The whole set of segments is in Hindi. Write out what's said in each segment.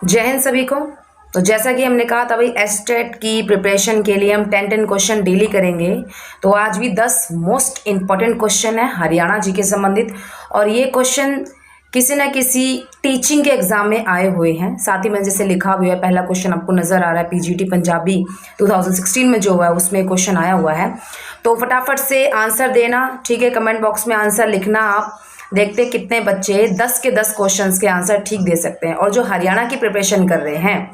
जय हिंद सभी को। तो जैसा कि हमने कहा था भाई एस्टेट की प्रिपरेशन के लिए हम 10 क्वेश्चन डेली करेंगे। तो आज भी 10 मोस्ट इम्पॉर्टेंट क्वेश्चन है हरियाणा जी के संबंधित, और ये क्वेश्चन किसी न किसी टीचिंग के एग्जाम में आए हुए हैं। साथ ही मैंने जैसे लिखा हुआ है, पहला क्वेश्चन आपको नजर आ रहा है पीजीटी पंजाबी 2016 में जो हुआ है उसमें क्वेश्चन आया हुआ है। तो फटाफट से आंसर देना, ठीक है। कमेंट बॉक्स में आंसर लिखना। आप देखते कितने बच्चे 10 के 10 क्वेश्चंस के आंसर ठीक दे सकते हैं। और जो हरियाणा की प्रिपरेशन कर रहे हैं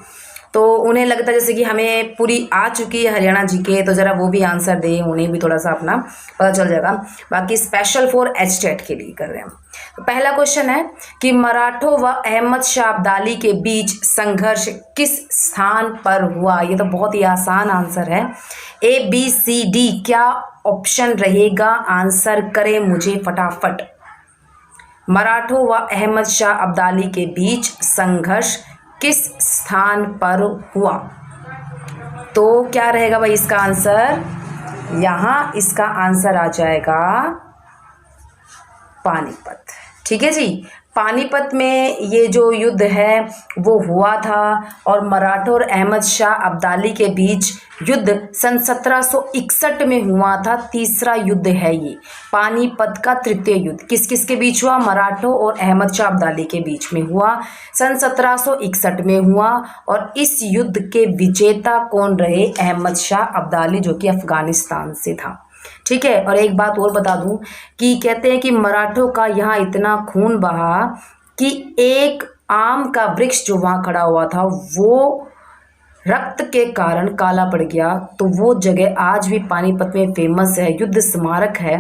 तो उन्हें लगता है जैसे कि हमें पूरी आ चुकी है हरियाणा जीके, तो ज़रा वो भी आंसर दें, उन्हें भी थोड़ा सा अपना पता चल जाएगा। बाकी स्पेशल फॉर एचटेट के लिए कर रहे हैं। तो पहला क्वेश्चन है कि मराठों व अहमद शाह अब्दाली के बीच संघर्ष किस स्थान पर हुआ। ये तो बहुत ही आसान आंसर है, ABCD। क्या ऑप्शन रहेगा? आंसर करें मुझे फटाफट। मराठों व अहमद शाह अब्दाली के बीच संघर्ष किस स्थान पर हुआ? तो क्या रहेगा भाई इसका आंसर? यहाँ इसका आंसर आ जाएगा पानीपत। ठीक है जी, पानीपत में ये जो युद्ध है वो हुआ था, और मराठों और अहमद शाह अब्दाली के बीच युद्ध सन 1761 में हुआ था। तीसरा युद्ध है ये, पानीपत का तृतीय युद्ध। किस किस के बीच हुआ? मराठों और अहमद शाह अब्दाली के बीच में हुआ, सन 1761 में हुआ। और इस युद्ध के विजेता कौन रहे? अहमद शाह अब्दाली, जो कि अफगानिस्तान से था। ठीक है। और एक बात और बता दूं कि कहते हैं कि मराठों का यहाँ इतना खून बहा कि एक आम का वृक्ष जो वहाँ खड़ा हुआ था वो रक्त के कारण काला पड़ गया। तो वो जगह आज भी पानीपत में फेमस है, युद्ध स्मारक है,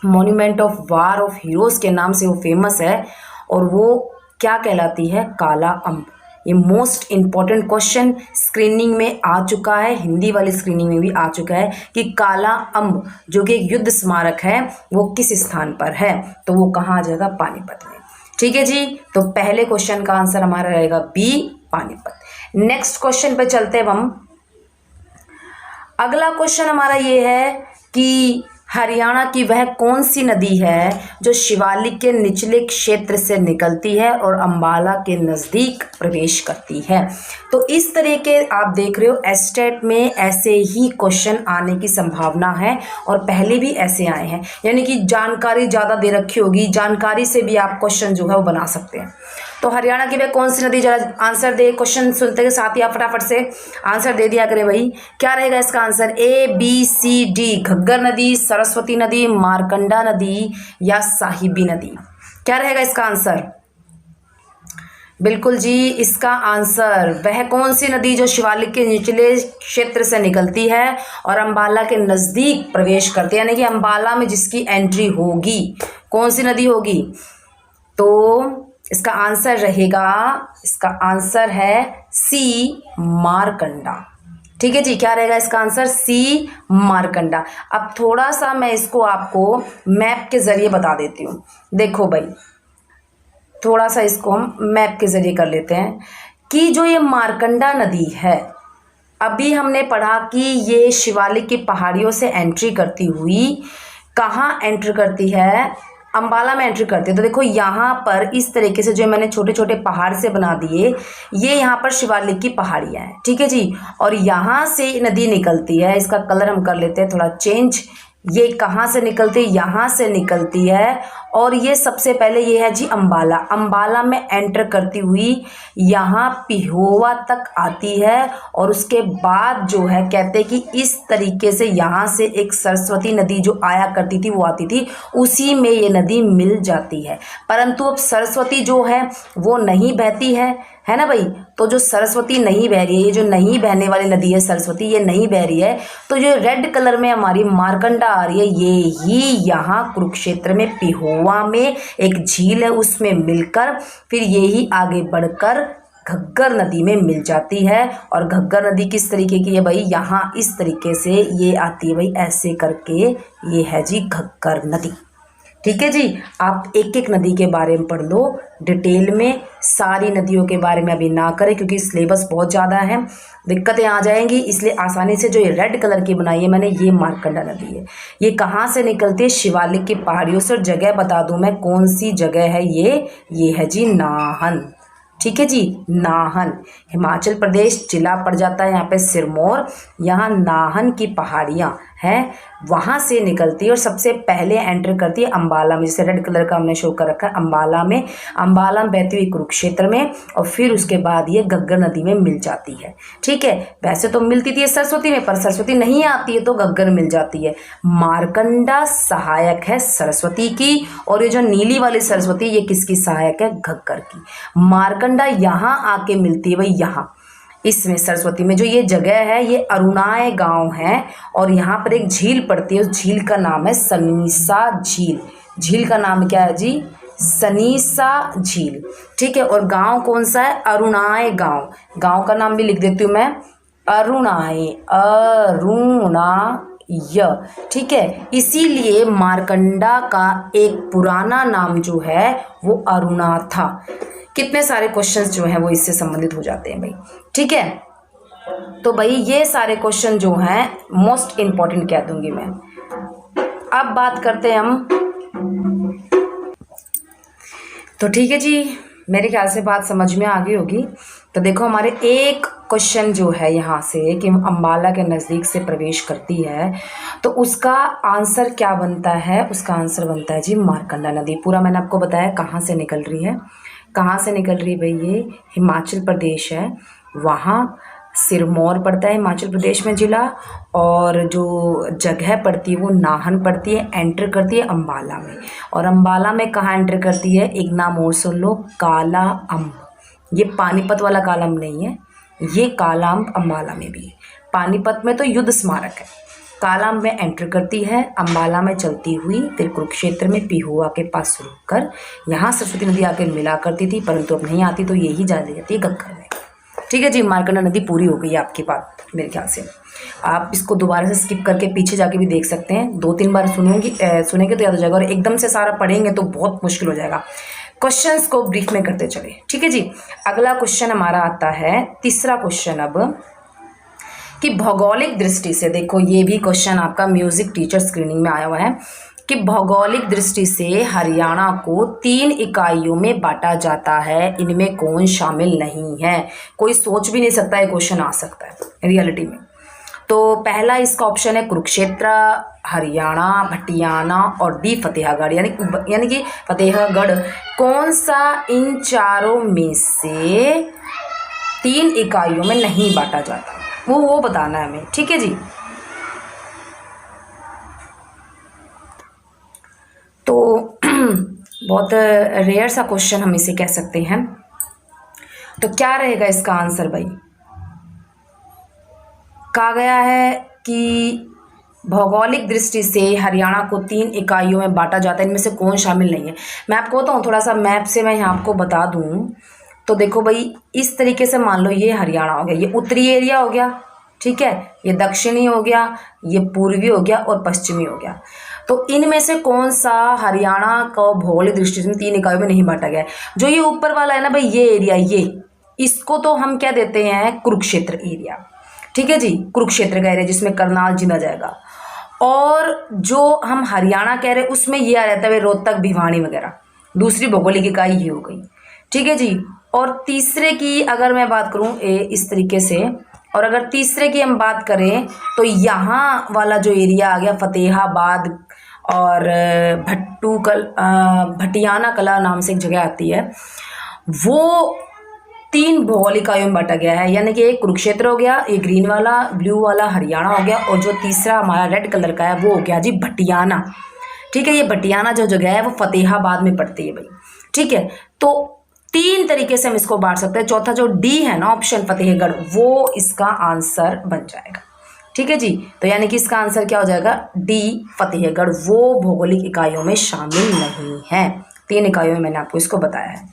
monument of war of heroes के नाम से वो फेमस है। और वो क्या कहलाती है? काला अम्ब। ये मोस्ट इम्पॉर्टेंट क्वेश्चन स्क्रीनिंग में आ चुका है, हिंदी वाली स्क्रीनिंग में भी आ चुका है कि काला अम्ब जो कि एक युद्ध स्मारक है वो किस स्थान पर है। तो वो कहाँ आ जाएगा? पानीपत में। ठीक है जी। तो पहले क्वेश्चन का आंसर हमारा रहेगा बी, पानीपत। नेक्स्ट क्वेश्चन पे चलते हैं हम। अगला क्वेश्चन हमारा ये है कि हरियाणा की वह कौन सी नदी है जो शिवालिक के निचले क्षेत्र से निकलती है और अंबाला के नज़दीक प्रवेश करती है। तो इस तरह के आप देख रहे हो एस्टेट में ऐसे ही क्वेश्चन आने की संभावना है, और पहले भी ऐसे आए हैं। यानी कि जानकारी ज़्यादा दे रखी होगी, जानकारी से भी आप क्वेश्चन जो है वो बना सकते हैं। तो हरियाणा की वह कौन सी नदी, जरा आंसर दे। क्वेश्चन सुनते के साथ ही आप फटाफट से आंसर दे दिया करें भाई। क्या रहेगा इसका आंसर? ABCD। घग्गर नदी, सरस्वती नदी, मारकंडा नदी या साहिबी नदी? क्या रहेगा इसका आंसर? बिल्कुल जी, इसका आंसर वह कौन सी नदी जो शिवालिक के निचले क्षेत्र से निकलती है और अंबाला के नज़दीक प्रवेश करती है, यानी कि अंबाला में जिसकी एंट्री होगी, कौन सी नदी होगी? तो इसका आंसर रहेगा, इसका आंसर है सी, मारकंडा। ठीक है जी। क्या रहेगा इसका आंसर? सी, मारकंडा। अब थोड़ा सा मैं इसको आपको मैप के जरिए बता देती हूँ। देखो भाई, थोड़ा सा इसको हम मैप के जरिए कर लेते हैं कि जो ये मारकंडा नदी है, अभी हमने पढ़ा कि ये शिवालिक की पहाड़ियों से एंट्री करती हुई कहाँ एंटर करती है? अंबाला में एंट्री करती है। तो देखो यहाँ पर इस तरीके से जो मैंने छोटे छोटे पहाड़ से बना दिए, ये यहाँ पर शिवालिक की पहाड़ियाँ हैं। ठीक है जी। और यहाँ से नदी निकलती है, इसका कलर हम कर लेते हैं थोड़ा चेंज। ये कहाँ से निकलती है? यहाँ से निकलती है, और ये सबसे पहले ये है जी अंबाला। अंबाला में एंटर करती हुई यहाँ पिहोवा तक आती है, और उसके बाद जो है कहते हैं कि इस तरीके से यहाँ से एक सरस्वती नदी जो आया करती थी वो आती थी, उसी में ये नदी मिल जाती है। परंतु अब सरस्वती जो है वो नहीं बहती है ना भाई। तो जो सरस्वती नहीं बह रही है, ये जो नहीं बहने वाली नदी है सरस्वती, ये नहीं बह रही है, तो जो रेड कलर में हमारी मारकंडा आ रही है, ये ही यहाँ कुरुक्षेत्र में पिहोवा में एक झील है उसमें मिलकर फिर ये ही आगे बढ़कर घग्गर नदी में मिल जाती है। और घग्गर नदी किस तरीके की है भाई? यहाँ इस तरीके से ये आती है भाई, ऐसे करके ये है जी घग्गर नदी। ठीक है जी। आप एक एक नदी के बारे में पढ़ लो डिटेल में, सारी नदियों के बारे में अभी ना करें क्योंकि सिलेबस बहुत ज़्यादा है, दिक्कतें आ जाएंगी। इसलिए आसानी से जो ये रेड कलर की बनाई है मैंने, ये मारकंडा नदी है। ये कहाँ से निकलती है? शिवालिक की पहाड़ियों से। और जगह बता दूं मैं कौन सी जगह है ये है जी नाहन। ठीक है जी, नाहन। हिमाचल प्रदेश जिला पड़ जाता है यहाँ पे सिरमौर। यहाँ नाहन की पहाड़ियाँ हैं, वहाँ से निकलती है और सबसे पहले एंटर करती है अम्बाला में, जैसे रेड कलर का हमने शो कर रखा है अम्बाला में। अम्बाला में बहती हुई कुरुक्षेत्र में, और फिर उसके बाद ये घग्गर नदी में मिल जाती है। ठीक है, वैसे तो मिलती थी सरस्वती में, पर सरस्वती नहीं आती है तो घग्गर मिल जाती है। मारकंडा सहायक है सरस्वती की, और ये जो नीली वाली सरस्वती ये किसकी सहायक है? घग्गर की। मारकंडा यहाँ आके मिलती है भाई, यहाँ इसमें सरस्वती में जो ये जगह है ये अरुणाए गांव है, और यहाँ पर एक झील पड़ती है, उस झील का नाम है सनीसा झील। झील का नाम क्या है जी? सनीसा झील। ठीक है, और गांव कौन सा है? अरुणाए गांव। गांव का नाम भी लिख देती हूँ मैं, अरुणाए, अरुणाय। ठीक है, इसीलिए मारकंडा का एक पुराना नाम जो है वो अरुणा था। कितने सारे क्वेश्चंस जो हैं वो इससे संबंधित हो जाते हैं भाई। ठीक है, तो भाई ये सारे क्वेश्चन जो हैं मोस्ट इम्पॉर्टेंट कह दूंगी मैं। अब बात करते हैं हम, तो ठीक है जी, मेरे ख्याल से बात समझ में आ गई होगी। तो देखो हमारे एक क्वेश्चन जो है यहाँ से कि अम्बाला के नज़दीक से प्रवेश करती है, तो उसका आंसर क्या बनता है? उसका आंसर बनता है जी मारकंडा नदी। पूरा मैंने आपको बताया कहाँ से निकल रही है, कहाँ से निकल रही है भाई? ये हिमाचल प्रदेश है, वहाँ सिरमौर पड़ता है हिमाचल प्रदेश में ज़िला, और जो जगह पड़ती है वो नाहन पड़ती है। एंटर करती है अम्बाला में, और अम्बाला में कहाँ एंटर करती है? एक नाम और सुन लो, काला अम्ब। ये पानीपत वाला काला अम्ब नहीं है, ये काला अम्ब अम्बाला में भी है। पानीपत में तो युद्ध स्मारक है। काला अम्ब में एंटर करती है, अम्बाला में चलती हुई फिर कुरुक्षेत्र में पिहुआ के पास रुककर यहाँ सरस्वती नदी आकर मिला करती थी, परंतु अब नहीं आती, तो यही जा जाती है घग्गर में। ठीक है जी, मारकंडा नदी पूरी हो गई है आपकी बात मेरे ख्याल से। आप इसको दोबारा से स्किप करके पीछे जाके भी देख सकते हैं, 2-3 बार सुनेंगे तो याद हो जाएगा, और एकदम से सारा पढ़ेंगे तो बहुत मुश्किल हो जाएगा। क्वेश्चंस को ब्रीफ में करते चले। ठीक है जी, अगला क्वेश्चन हमारा आता है, तीसरा क्वेश्चन अब, कि भौगोलिक दृष्टि से, देखो ये भी क्वेश्चन आपका म्यूजिक टीचर स्क्रीनिंग में आया हुआ है, कि भौगोलिक दृष्टि से हरियाणा को 3 इकाइयों में बांटा जाता है, इनमें कौन शामिल नहीं है? कोई सोच भी नहीं सकता ये क्वेश्चन आ सकता है रियलिटी में। तो पहला इसका ऑप्शन है कुरुक्षेत्र, हरियाणा, भटियाना और डी फतेहगढ़, यानी कि फतेहगढ़। कौन सा इन चारों में से 3 इकाइयों में नहीं बांटा जाता, वो बताना है हमें। ठीक है जी, तो बहुत रेयर सा क्वेश्चन हम इसे कह सकते हैं। तो क्या रहेगा इसका आंसर भाई? कहा गया है कि भौगोलिक दृष्टि से हरियाणा को 3 इकाइयों में बांटा जाता है, इनमें से कौन शामिल नहीं है? मैं आपको बताऊँ थोड़ा सा मैप से, मैं यहाँ आपको बता दूँ। तो देखो भाई, इस तरीके से मान लो ये हरियाणा हो गया, ये उत्तरी एरिया हो गया, ठीक है, ये दक्षिणी हो गया, ये पूर्वी हो गया और पश्चिमी हो गया। तो इनमें से कौन सा हरियाणा को भौगोलिक दृष्टि से 3 इकाइयों में नहीं बांटा गया है? जो ये ऊपर वाला है ना भाई, ये एरिया, ये इसको तो हम क्या देते हैं? कुरुक्षेत्र एरिया। ठीक है जी, कुरुक्षेत्र का एरिया जिसमें करनाल जिला जाएगा। और जो हम हरियाणा कह रहे हैं उसमें ये आ जाता है रोहतक, भिवानी वगैरह। दूसरी भौगोलिक इकाई ये हो गई। ठीक है जी, और तीसरे की अगर मैं बात करूँ इस तरीके से, और अगर तीसरे की हम बात करें तो यहाँ वाला जो एरिया आ गया फतेहाबाद और भटियाना कला नाम से एक जगह आती है, वो 3 भौगोलिक इकाइयों में बांटा गया है। यानी कि एक कुरुक्षेत्र हो गया, ये ग्रीन वाला, ब्लू वाला हरियाणा हो गया, और जो तीसरा हमारा रेड कलर का है वो हो गया जी भटियाना। ठीक है, ये भटियाना जो जगह है वो फतेहाबाद में पड़ती है भाई। ठीक है, तो 3 तरीके से हम इसको बांट सकते हैं। चौथा जो डी है ना ऑप्शन फतेहगढ़, वो इसका आंसर बन जाएगा। ठीक है जी, तो यानी कि इसका आंसर क्या हो जाएगा? डी फतेहगढ़, वो भौगोलिक इकाइयों में शामिल नहीं है। 3 इकाइयों में मैंने आपको इसको बताया है।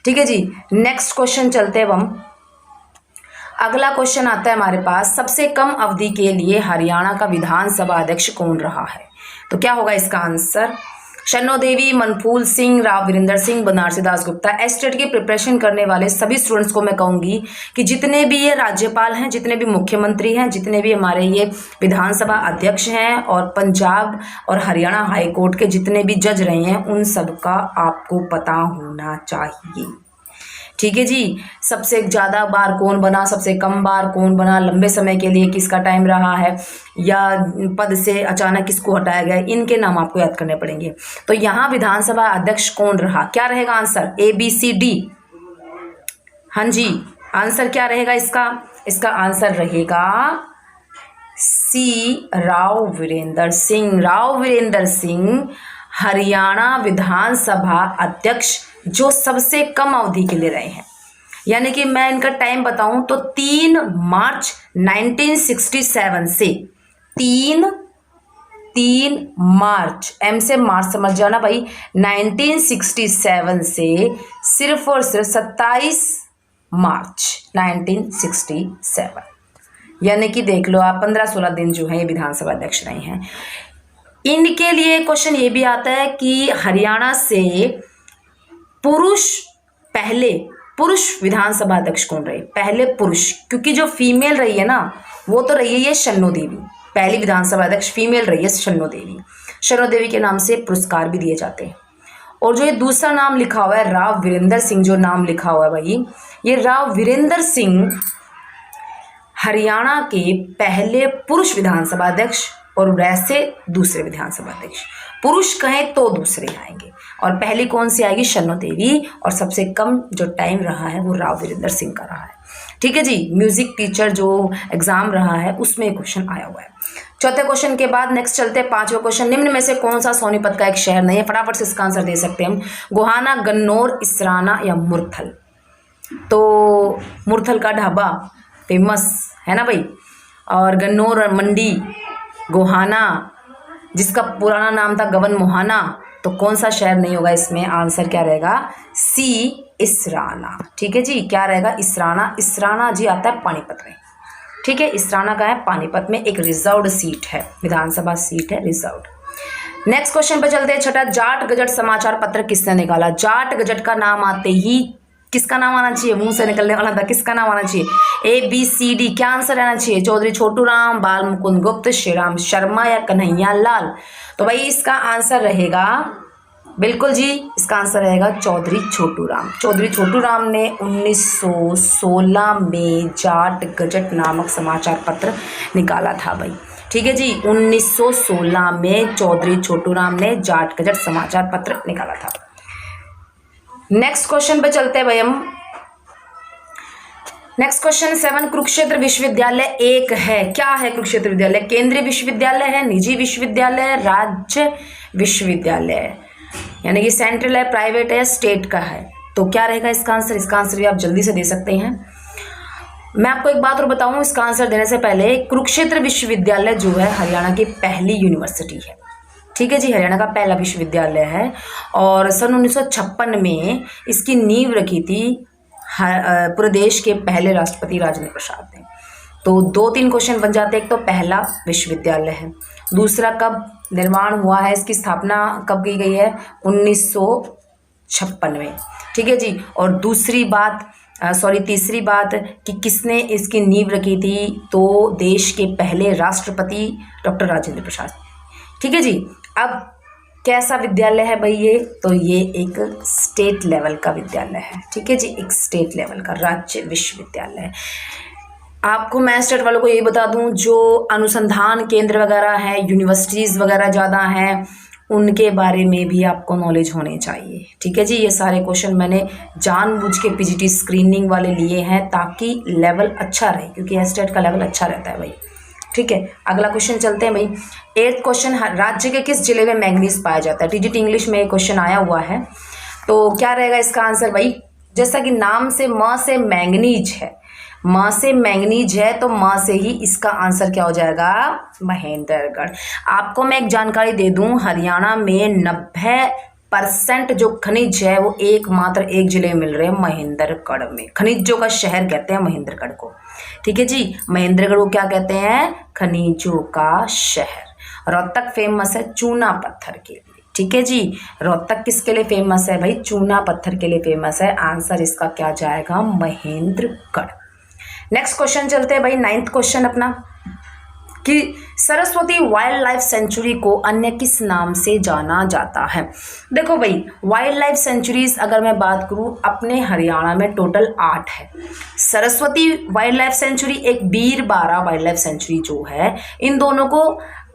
ठीक है जी, नेक्स्ट क्वेश्चन चलते हैं हम। अगला क्वेश्चन आता है हमारे पास, सबसे कम अवधि के लिए हरियाणा का विधानसभा अध्यक्ष कौन रहा है? तो क्या होगा इसका आंसर? शन्नो देवी, मनफूल सिंह, राव वीरेंद्र सिंह, बनारसी दास गुप्ता। एस्टेट की प्रिपरेशन करने वाले सभी स्टूडेंट्स को मैं कहूँगी कि जितने भी ये राज्यपाल हैं, जितने भी मुख्यमंत्री हैं, जितने भी हमारे ये विधानसभा अध्यक्ष हैं, और पंजाब और हरियाणा हाई कोर्ट के जितने भी जज रहे हैं, उन सब का आपको पता होना चाहिए। ठीक है जी। सबसे ज़्यादा बार कौन बना, सबसे कम बार कौन बना, लंबे समय के लिए किसका टाइम रहा है, या पद से अचानक किसको हटाया गया, इनके नाम आपको याद करने पड़ेंगे। तो यहाँ विधानसभा अध्यक्ष कौन रहा, क्या रहेगा आंसर, ABCD। हाँ जी, आंसर क्या रहेगा इसका, इसका आंसर रहेगा C, राव वीरेंद्र सिंह। राव वीरेंद्र सिंह हरियाणा विधानसभा अध्यक्ष जो सबसे कम अवधि के लिए रहे हैं। यानी कि मैं इनका टाइम बताऊं तो 3 मार्च 1967 से 3 मार्च, M से मार्च समझ जाना भाई, 1967 से सिर्फ और सिर्फ 27 मार्च 1967, यानी कि देख लो आप 15-16 दिन जो है ये विधानसभा अध्यक्ष रहे हैं। इनके लिए क्वेश्चन ये भी आता है कि हरियाणा से पहले पुरुष विधानसभा अध्यक्ष कौन रहे, पहले पुरुष, क्योंकि जो फीमेल रही है ना वो तो रही है ये शन्नो देवी, पहली विधानसभा अध्यक्ष फीमेल रही है शन्नो देवी। शन्नो देवी के नाम से पुरस्कार भी दिए जाते हैं। और जो ये दूसरा नाम लिखा हुआ है राव वीरेंद्र सिंह, जो नाम लिखा हुआ है भाई, ये राव वीरेंद्र सिंह हरियाणा के पहले पुरुष विधानसभा अध्यक्ष और वैसे दूसरे विधानसभा अध्यक्ष, पुरुष कहें तो दूसरे आएंगे, और पहली कौन सी आएगी, शन्नो देवी, और सबसे कम जो टाइम रहा है वो राव वीरेंद्र सिंह का रहा है। ठीक है जी, म्यूजिक टीचर जो एग्जाम रहा है उसमें क्वेश्चन आया हुआ है। चौथे क्वेश्चन के बाद नेक्स्ट चलते हैं पांचवा क्वेश्चन, निम्न में से कौन सा सोनीपत का एक शहर नहीं है, फटाफट से इसका आंसर दे सकते हैं हम, गोहाना, गन्नौर, इसराना या मुरथल। तो मुरथल का ढाबा फेमस है ना भाई, और गन्नौर और मंडी, गोहाना जिसका पुराना नाम था गवन मोहाना, तो कौन सा शहर नहीं होगा इसमें, आंसर क्या रहेगा, C, इसराना। ठीक है जी, क्या रहेगा, इसराना। इसराना जी आता है पानीपत में। ठीक है, इसराना का है पानीपत में, एक रिजर्व्ड सीट है, विधानसभा सीट है रिजर्व्ड। नेक्स्ट क्वेश्चन पे चलते हैं, छठा, जाट गजट समाचार पत्र किसने निकाला। जाट गजट का नाम आते ही किसका नाम आना चाहिए, मुंह से निकलने वाला था, किसका नाम आना चाहिए, ABCD, क्या आंसर रहना चाहिए, चौधरी छोटू राम, बाल मुकुंद गुप्त, श्रीराम शर्मा या कन्हैया लाल। तो भाई इसका आंसर रहेगा, बिल्कुल जी, इसका आंसर रहेगा चौधरी छोटू राम। चौधरी छोटू राम ने 1916 में जाट गजट नामक समाचार पत्र निकाला था भाई। ठीक है जी, 1916 में चौधरी छोटू राम ने जाट गजट समाचार पत्र निकाला था। नेक्स्ट क्वेश्चन पे चलते हैं भाई हम। नेक्स्ट क्वेश्चन 7, कुरुक्षेत्र विश्वविद्यालय एक है, क्या है कुरुक्षेत्र विद्यालय, केंद्रीय विश्वविद्यालय है, निजी विश्वविद्यालय है, राज्य विश्वविद्यालय है, यानी कि सेंट्रल है, प्राइवेट है, स्टेट का है। तो क्या रहेगा इसका आंसर, इसका आंसर भी आप जल्दी से दे सकते हैं। मैं आपको एक बात और बताऊं इसका आंसर देने से पहले, कुरुक्षेत्र विश्वविद्यालय जो है हरियाणा की पहली यूनिवर्सिटी है। ठीक है जी, हरियाणा का पहला विश्वविद्यालय है, और सन 1956 में इसकी नींव रखी थी पूरे देश के पहले राष्ट्रपति राजेंद्र प्रसाद ने। तो 2-3 क्वेश्चन बन जाते हैं, एक तो पहला विश्वविद्यालय है, दूसरा कब निर्माण हुआ है, इसकी स्थापना कब की गई है, 1956 में। ठीक है जी, और तीसरी बात कि किसने इसकी नींव रखी थी, तो देश के पहले राष्ट्रपति डॉक्टर राजेंद्र प्रसाद। ठीक है जी, अब कैसा विद्यालय है भाई ये, तो ये एक स्टेट लेवल का विद्यालय है। ठीक है जी, एक स्टेट लेवल का राज्य विश्वविद्यालय है। आपको मैं स्टेट वालों को यही बता दूं, जो अनुसंधान केंद्र वगैरह हैं, यूनिवर्सिटीज़ वगैरह ज़्यादा हैं, उनके बारे में भी आपको नॉलेज होने चाहिए। ठीक है जी, ये सारे क्वेश्चन मैंने जानबूझ के PGT स्क्रीनिंग वाले लिए हैं ताकि लेवल अच्छा रहे, क्योंकि स्टेट का लेवल अच्छा रहता है भाई। ठीक है, अगला क्वेश्चन चलते हैं भाई। 8th क्वेश्चन, राज्य के किस जिले में मैंगनीज पाया जाता है। TGT इंग्लिश में क्वेश्चन आया हुआ है, तो क्या रहेगा इसका आंसर भाई, जैसा कि नाम से म से मैंगनीज है, म से मैंगनीज है, तो म से ही इसका आंसर क्या हो जाएगा, महेंद्रगढ़। आपको मैं एक जानकारी दे दूं, हरियाणा में 90% जो खनिज है वो एकमात्र एक जिले में मिल रहे हैं, महेंद्रगढ़ में। खनिजों का शहर कहते हैं महेंद्रगढ़ को। ठीक है जी, महेंद्रगढ़ को क्या कहते हैं, खनिजों का शहर। रोहतक फेमस है चूना पत्थर के लिए। ठीक है जी, रोहतक किसके लिए फेमस है भाई, चूना पत्थर के लिए फेमस है। आंसर इसका क्या जाएगा, महेंद्रगढ़। नेक्स्ट क्वेश्चन चलते हैं भाई, 9th क्वेश्चन अपना। कि सरस्वती वाइल्ड लाइफ सेंचुरी को अन्य किस नाम से जाना जाता है। देखो भाई, वाइल्ड लाइफ सेंचुरीज अगर मैं बात करूं, अपने हरियाणा में टोटल 8 है। सरस्वती वाइल्ड लाइफ सेंचुरी, एक बीरबारा वाइल्ड लाइफ सेंचुरी जो है, इन दोनों को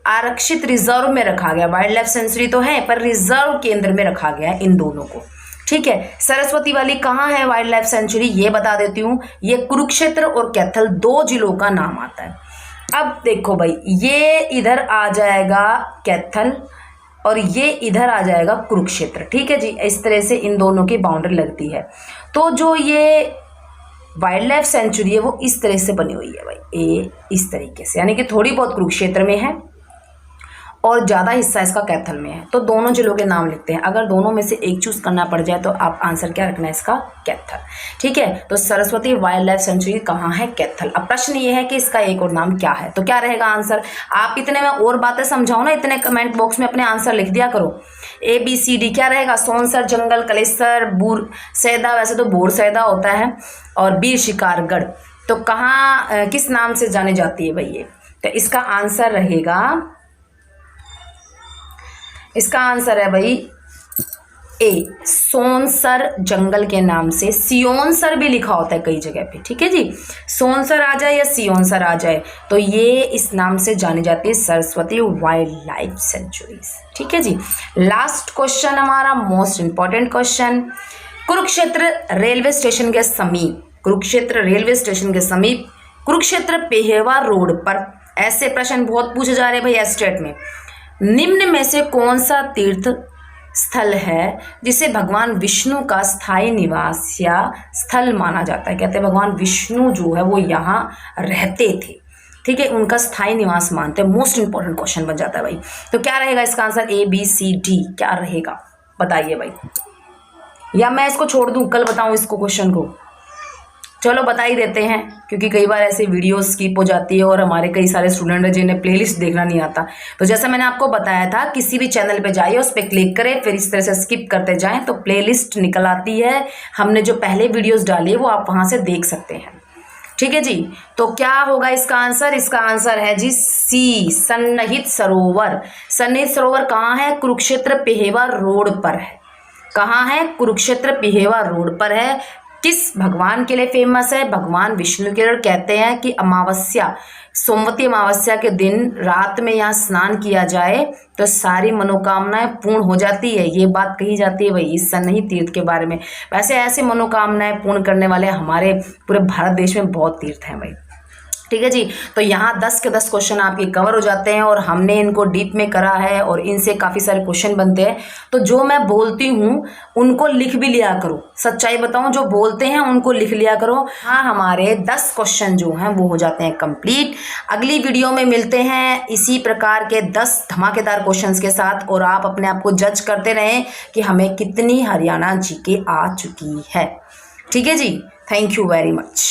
आरक्षित रिजर्व में रखा गया। वाइल्ड लाइफ सेंचुरी तो है पर रिजर्व केंद्र में रखा गया है इन दोनों को, ठीक है। सरस्वती वाली कहाँ है वाइल्ड लाइफ सेंचुरी, ये बता देती हूँ। ये कुरुक्षेत्र और कैथल 2 जिलों का नाम आता है। अब देखो भाई, ये इधर आ जाएगा कैथल और ये इधर आ जाएगा कुरुक्षेत्र, ठीक है जी। इस तरह से इन दोनों की बाउंड्री लगती है। तो जो ये वाइल्ड लाइफ सेंचुरी है वो इस तरह से बनी हुई है भाई, ये इस तरीके से, यानी कि थोड़ी बहुत कुरुक्षेत्र में है और ज़्यादा हिस्सा इसका कैथल में है। तो दोनों जिलों के नाम लिखते हैं। अगर दोनों में से एक चूज करना पड़ जाए तो आप आंसर क्या रखना है इसका, कैथल, ठीक है। तो सरस्वती वाइल्ड लाइफ सेंचुरी कहाँ है, कैथल। अब प्रश्न ये है कि इसका एक और नाम क्या है, तो क्या रहेगा आंसर। आप इतने में और बातें समझाओ ना, इतने कमेंट बॉक्स में अपने आंसर लिख दिया करो। ABCD क्या रहेगा, सोनसर, जंगल, कलेसर, बूरसैदा, वैसे तो बूरसैदा होता है, और बीर शिकारगढ़। तो कहाँ किस नाम से जाने जाती है भाई ये, तो इसका आंसर रहेगा, इसका आंसर है भाई ए, सोनसर जंगल के नाम से। सियोनसर भी लिखा होता है कई जगह पे, ठीक है जी। सोनसर आ जाए या सियोनसर आ जाए तो ये इस नाम से जानी जाती है सरस्वती वाइल्ड लाइफ सेंचुरीज, ठीक है जी। लास्ट क्वेश्चन हमारा most important question, Kurukshetra railway station के समीप, कुरुक्षेत्र रेलवे स्टेशन के समीप, कुरुक्षेत्र पेहेवा रोड पर, ऐसे प्रश्न बहुत पूछे जा रहे हैं भाई एस्टेट में। निम्न में से कौन सा तीर्थ स्थल है जिसे भगवान विष्णु का स्थायी निवास या स्थल माना जाता है। कहते हैं भगवान विष्णु जो है वो यहाँ रहते थे, ठीक है, उनका स्थायी निवास मानते हैं। मोस्ट इंपॉर्टेंट क्वेश्चन बन जाता है भाई। तो क्या रहेगा इसका आंसर, ABCD क्या रहेगा, बताइए भाई, या मैं इसको छोड़ दूं, कल बताऊं इसको क्वेश्चन को। चलो बता ही देते हैं, क्योंकि कई बार ऐसे वीडियो स्किप हो जाती है और हमारे कई सारे स्टूडेंट हैं जिन्हें प्लेलिस्ट देखना नहीं आता। तो जैसा मैंने आपको बताया था, किसी भी चैनल पे जाइए, उस पर क्लिक करें, फिर इस तरह से स्किप करते जाएं तो प्लेलिस्ट निकल आती है। हमने जो पहले वीडियोस डाली है वो आप वहां से देख सकते हैं, ठीक है जी। तो क्या होगा इसका आंसर, इसका आंसर है जी C, सन्निहित सरोवर। सन्निहित सरोवर कहाँ है, कुरुक्षेत्र पेहेवा रोड पर है। कहाँ है, कुरुक्षेत्र पेहेवा रोड पर है। किस भगवान के लिए फेमस है, भगवान विष्णु के लिए। कहते हैं कि अमावस्या, सोमवती अमावस्या के दिन रात में यहाँ स्नान किया जाए तो सारी मनोकामनाएं पूर्ण हो जाती है, ये बात कही जाती है भाई इस सन्निहित तीर्थ के बारे में। वैसे ऐसे मनोकामनाएं पूर्ण करने वाले हमारे पूरे भारत देश में बहुत तीर्थ हैं भाई, ठीक है जी। तो यहाँ 10 के 10 क्वेश्चन आपके कवर हो जाते हैं और हमने इनको डीप में करा है और इनसे काफ़ी सारे क्वेश्चन बनते हैं। तो जो मैं बोलती हूँ उनको लिख भी लिया करो, सच्चाई बताऊँ, जो बोलते हैं उनको लिख लिया करो। हाँ, हमारे 10 क्वेश्चन जो हैं वो हो जाते हैं कंप्लीट। अगली वीडियो में मिलते हैं इसी प्रकार के 10 धमाकेदार क्वेश्चंस के साथ, और आप अपने आप को जज करते रहें कि हमें कितनी हरियाणा जीके आ चुकी है, ठीक है जी। Thank you very much.